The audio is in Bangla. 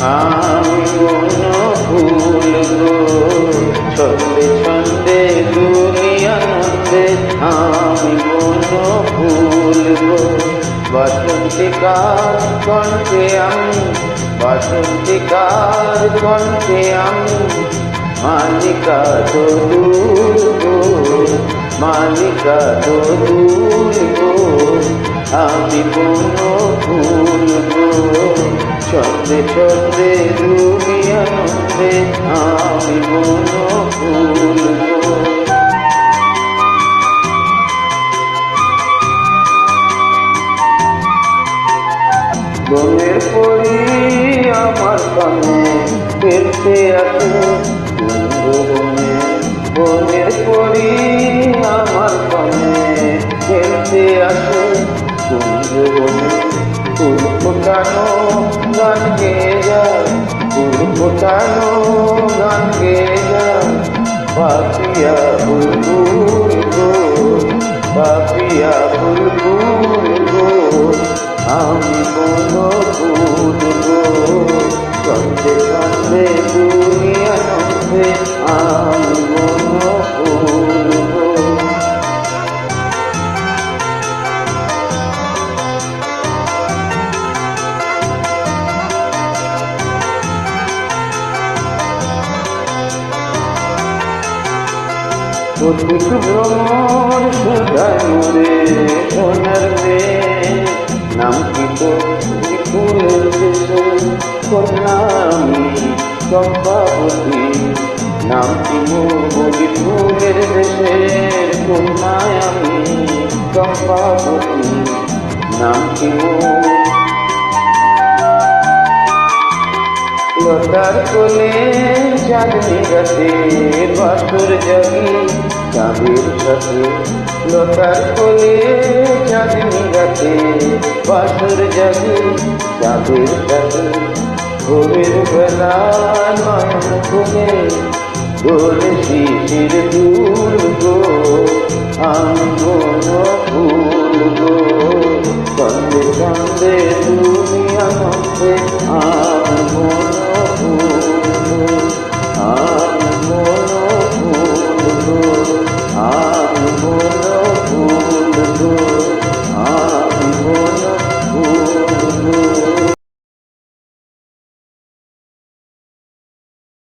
আমি মন ভুল গো, ছন্দে ছন্দে দুনিয়ানন্দে আমি মন ভুল গো। বাসন্তিকার কণ্ঠে আমি, বাসন্তিকার কণ্ঠে আমি মালিকা তো দূর গো, মালিকা তো দূর গো। আমি কোনো ভুল গো, ছন্দে ছন্দে দুনিয়ানন্দে আমি কোনো ভুল গো। বনের পরি আমার কানে ফেলতে আসে কুঞ্জবনে, বনের পরি আমার কানে ফেলতে আসে কুঞ্জবনে। ফুল ফোটানো গান গেয়ে যায়, ফুল ফোটানো গান গেয়ে যায়, পাপিয়া বুলবুল গো, পাপিয়া বুলবুল গো। আমি কোনো ভুল গো, ছন্দে ছন্দে দুনিয়ানন্দে আমি কোনো ভুল গো। পথিক ভ্রমর সুধায় মোরে সোনার মেয়ে, নাম কি তো ফুলের দেশে কন্যা আমি চম্পাবতী, নাম কি মোর ফুলের দেশের কন্যায় আমি চম্পাবতী, নাম কি মোর। লতার কোলে চাঁদনি রাতে বাসর জাগি চাঁদের সাথে, লতার কোলে চাঁদনি রাতে বাসর জাগি চাঁদের সাথে। ভোরের বেলা নয়ন খুলে দোলে শিশির দুল গো, আমি কোনো ভুল গো, ছন্দে ছন্দে দুনিয়ানন্দে আমি